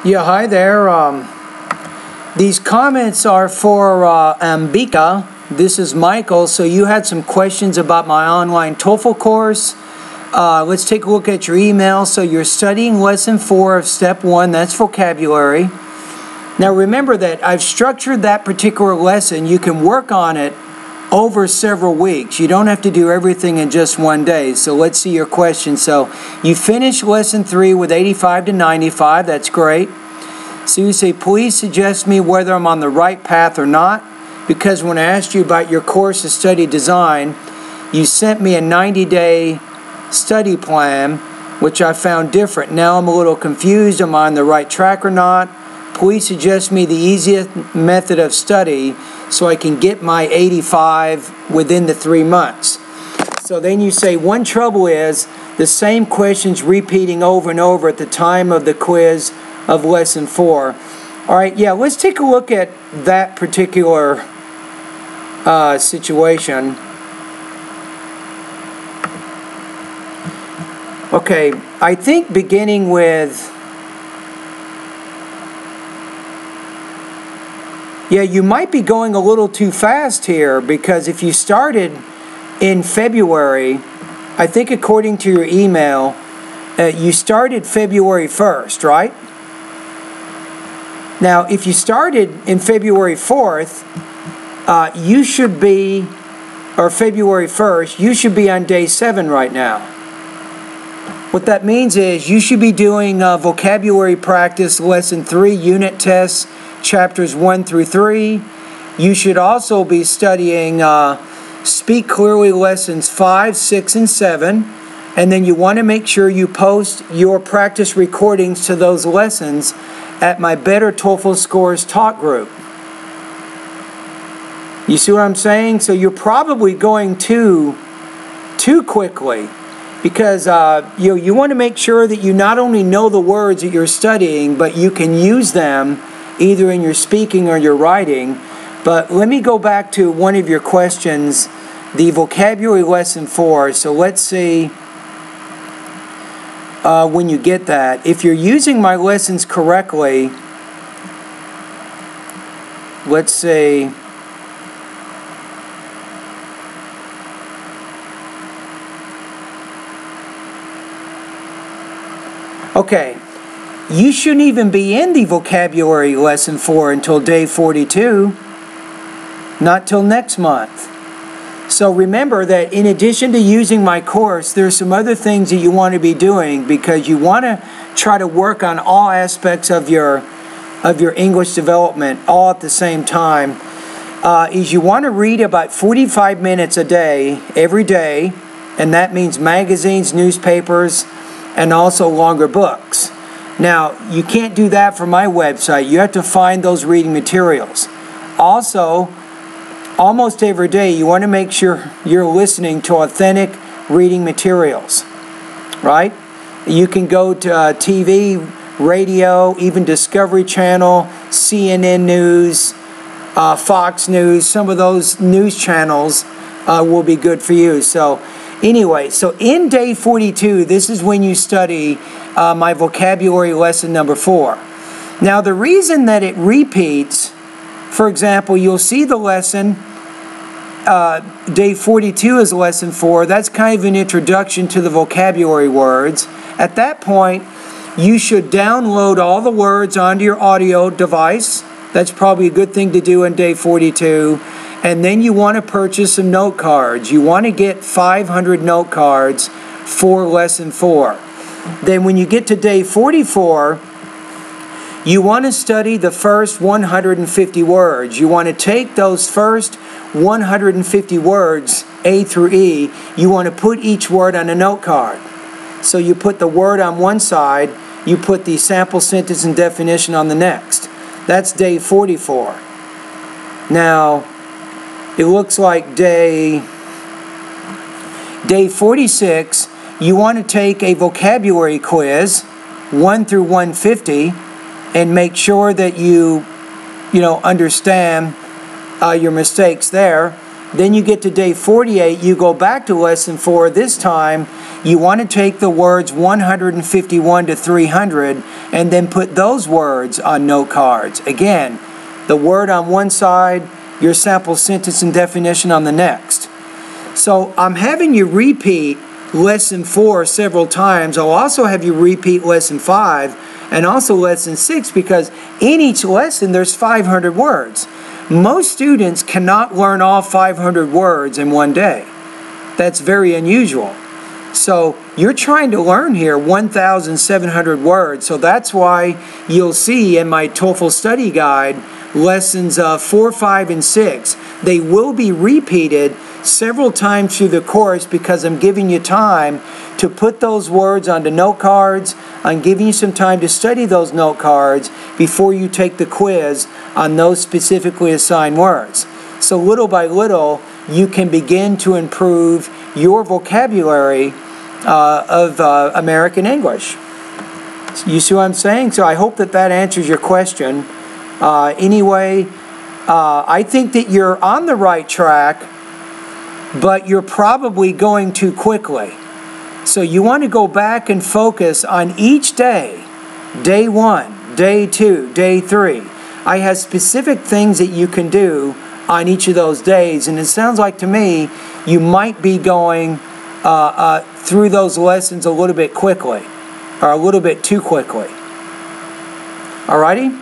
Yeah, hi there. These comments are for Ambika. This is Michael. So you had some questions about my online TOEFL course. Let's take a look at your email. So you're studying lesson 4 of step 1. That's vocabulary. Now remember that I've structured that particular lesson. You can work on it over several weeks. You don't have to do everything in just one day. So let's see your question. So you finished lesson 3 with 85 to 95. That's great. So you say, please suggest me whether I'm on the right path or not. Because when I asked you about your course of study design, you sent me a 90-day study plan, which I found different. Now I'm a little confused. Am I on the right track or not? Please suggest me the easiest method of study so I can get my 85 within the 3 months. So then you say, one trouble is the same questions repeating over and over at the time of the quiz of lesson 4. All right, yeah, let's take a look at that particular situation. Okay, I think beginning with, yeah, you might be going a little too fast here, because if you started in February, I think according to your email, you started February 1st, right? Now, if you started in February 4th, you should be, or February 1st, you should be on day 7 right now. What that means is you should be doing vocabulary practice lesson 3 unit tests, chapters 1 through 3. You should also be studying Speak Clearly lessons 5, 6, and 7. And then you want to make sure you post your practice recordings to those lessons at my Better TOEFL Scores talk group. You see what I'm saying? So you're probably going too quickly, because you want to make sure that you not only know the words that you're studying, but you can use them either in your speaking or your writing. But let me go back to one of your questions, the vocabulary lesson 4. So let's see when you get that. If you're using my lessons correctly, let's see. Okay, you shouldn't even be in the vocabulary lesson 4 until day 42, not till next month. So remember that in addition to using my course, there's some other things that you want to be doing, because you want to try to work on all aspects of your English development all at the same time. Is you want to read about 45 minutes a day, every day, and that means magazines, newspapers, and also longer books. Now, you can't do that from my website. You have to find those reading materials. Also, almost every day, you want to make sure you're listening to authentic reading materials, right? You can go to TV, radio, even Discovery Channel, CNN News, Fox News. Some of those news channels will be good for you. So anyway, so in day 42, this is when you study my vocabulary lesson number 4. Now, the reason that it repeats, for example, you'll see the lesson, day 42 is lesson 4. That's kind of an introduction to the vocabulary words. At that point, you should download all the words onto your audio device. That's probably a good thing to do on day 42. And then you want to purchase some note cards. You want to get 500 note cards for lesson 4. Then when you get to day 44, you want to study the first 150 words. You want to take those first 150 words, A through E, you want to put each word on a note card. So you put the word on one side, you put the sample sentence and definition on the next. That's day 44. Now, it looks like day 46, you want to take a vocabulary quiz, 1 through 150, and make sure that you understand your mistakes there. Then you get to day 48, you go back to lesson 4. This time, you want to take the words 151 to 300 and then put those words on note cards. Again, the word on one side, your sample sentence and definition on the next. So I'm having you repeat lesson 4 several times. I'll also have you repeat lesson 5 and also lesson 6, because in each lesson there's 500 words. Most students cannot learn all 500 words in one day. That's very unusual. So you're trying to learn here 1,700 words. So that's why you'll see in my TOEFL study guide lessons 4, 5, and 6. They will be repeated several times through the course because I'm giving you time to put those words onto note cards. I'm giving you some time to study those note cards before you take the quiz on those specifically assigned words. So little by little, you can begin to improve your vocabulary of American English. You see what I'm saying? So I hope that answers your question. Anyway, I think that you're on the right track, but you're probably going too quickly. So you want to go back and focus on each day. Day 1, day 2, day 3. I have specific things that you can do on each of those days, and it sounds like to me you might be going through those lessons a little bit quickly, or a little bit too quickly. Alrighty?